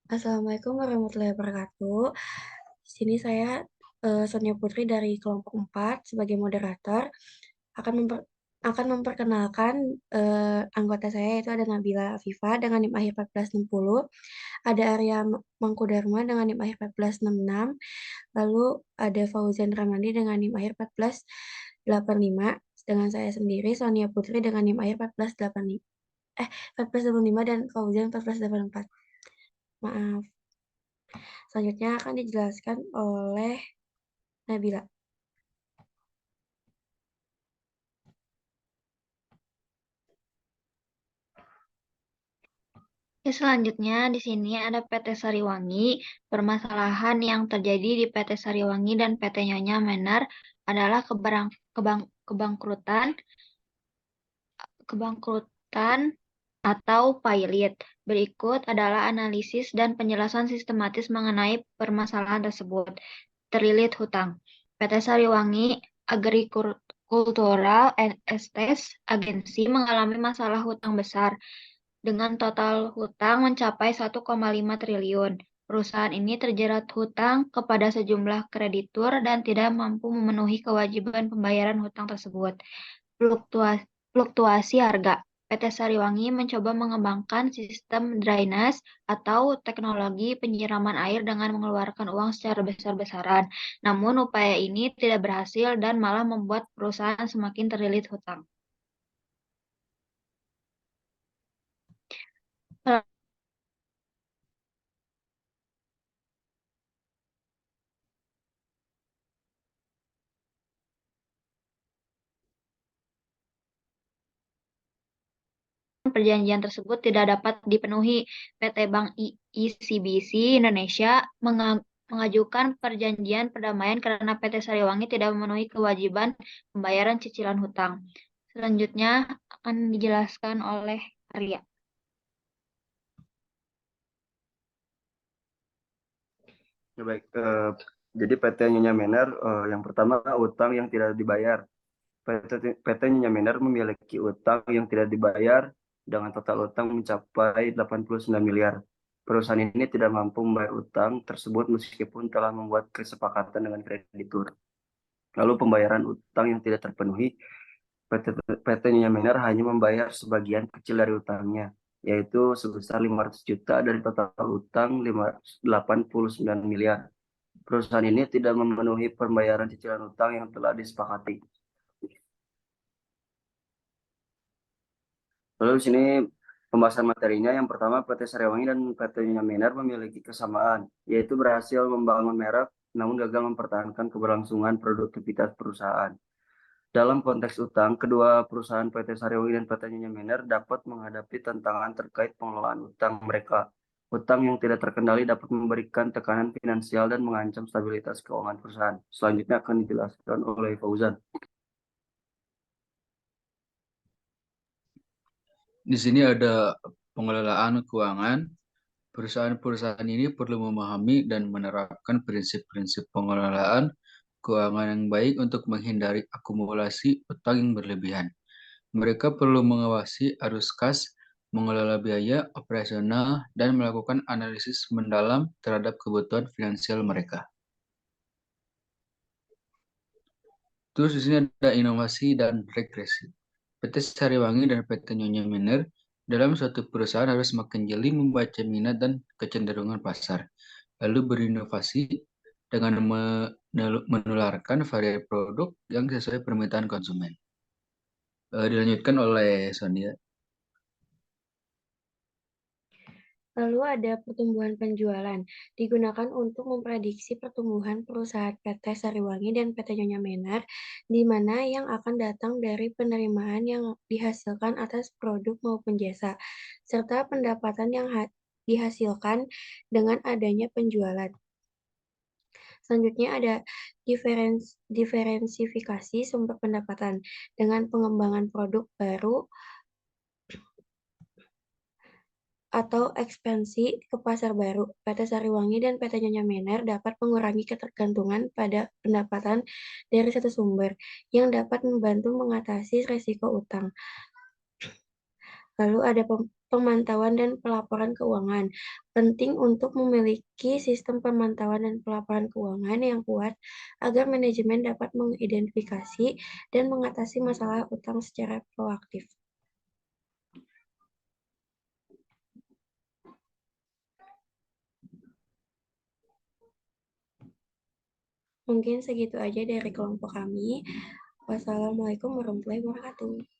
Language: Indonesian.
Assalamualaikum warahmatullahi wabarakatuh. Di sini saya, Sonia Putri dari kelompok 4 sebagai moderator akan memperkenalkan, anggota saya yaitu ada Nabila Afifa dengan NIM akhir 1460, ada Arya Mangkudarma dengan NIM akhir 1466, lalu ada Fauzan Ramandi dengan NIM akhir 1485, dengan saya sendiri Sonia Putri dengan NIM akhir 1485 dan Fauzan 1484. Maaf. Selanjutnya akan dijelaskan oleh Nabila. Selanjutnya di sini ada PT Sariwangi. Permasalahan yang terjadi di PT Sariwangi dan PT Nyonya Menар adalah kebangkrutan atau pailit. Berikut adalah analisis dan penjelasan sistematis mengenai permasalahan tersebut. Terlilit hutang. PT Sariwangi Agricultural and Estates Agency mengalami masalah hutang besar dengan total hutang mencapai 1,5 triliun. Perusahaan ini terjerat hutang kepada sejumlah kreditur dan tidak mampu memenuhi kewajiban pembayaran hutang tersebut. Fluktuasi harga. PT Sariwangi mencoba mengembangkan sistem drainase atau teknologi penyiraman air dengan mengeluarkan uang secara besar-besaran. Namun upaya ini tidak berhasil dan malah membuat perusahaan semakin terlilit hutang. Perjanjian tersebut tidak dapat dipenuhi. PT Bank ICBC Indonesia mengajukan perjanjian perdamaian karena PT Sariwangi tidak memenuhi kewajiban pembayaran cicilan hutang. Selanjutnya akan dijelaskan oleh Arya. Ya, baik, jadi PT Nyonya Menар, yang pertama utang yang tidak dibayar. PT Nyonya Menar memiliki utang yang tidak dibayar dengan total utang mencapai 89 miliar. Perusahaan ini tidak mampu membayar utang tersebut meskipun telah membuat kesepakatan dengan kreditur. Lalu pembayaran utang yang tidak terpenuhi, PT Nyonya Menar hanya membayar sebagian kecil dari utangnya, yaitu sebesar 500 juta dari total utang 89 miliar. Perusahaan ini tidak memenuhi pembayaran cicilan utang yang telah disepakati. Lalu di sini pembahasan materinya, yang pertama PT Sariwangi dan PT Nyonya Menarr memiliki kesamaan, yaitu berhasil membangun merek namun gagal mempertahankan keberlangsungan produktivitas perusahaan. Dalam konteks utang, kedua perusahaan PT Sariwangi dan PT Nyonya Menarr dapat menghadapi tantangan terkait pengelolaan utang mereka. Utang yang tidak terkendali dapat memberikan tekanan finansial dan mengancam stabilitas keuangan perusahaan. Selanjutnya akan dijelaskan oleh Fauzan. Di sini ada pengelolaan keuangan. Perusahaan-perusahaan ini perlu memahami dan menerapkan prinsip-prinsip pengelolaan keuangan yang baik untuk menghindari akumulasi utang yang berlebihan. Mereka perlu mengawasi arus kas, mengelola biaya operasional, dan melakukan analisis mendalam terhadap kebutuhan finansial mereka. Terus di sini ada inovasi dan regresi. PT Sariwangi dan PT Nyonya Menarr dalam suatu perusahaan harus semakin jeli membaca minat dan kecenderungan pasar, lalu berinovasi dengan menularkan variasi produk yang sesuai permintaan konsumen. Dilanjutkan oleh Sonia. Lalu ada pertumbuhan penjualan, digunakan untuk memprediksi pertumbuhan perusahaan PT Sariwangi dan PT Nyonya Menarr, di mana yang akan datang dari penerimaan yang dihasilkan atas produk maupun jasa, serta pendapatan yang dihasilkan dengan adanya penjualan. Selanjutnya ada diferensifikasi sumber pendapatan dengan pengembangan produk baru atau ekspansi ke pasar baru. PT Sariwangi dan PT Nyonya Menarr dapat mengurangi ketergantungan pada pendapatan dari satu sumber yang dapat membantu mengatasi risiko utang. Lalu ada pemantauan dan pelaporan keuangan. Penting untuk memiliki sistem pemantauan dan pelaporan keuangan yang kuat agar manajemen dapat mengidentifikasi dan mengatasi masalah utang secara proaktif. Mungkin segitu aja dari kelompok kami. Wassalamualaikum warahmatullahi wabarakatuh.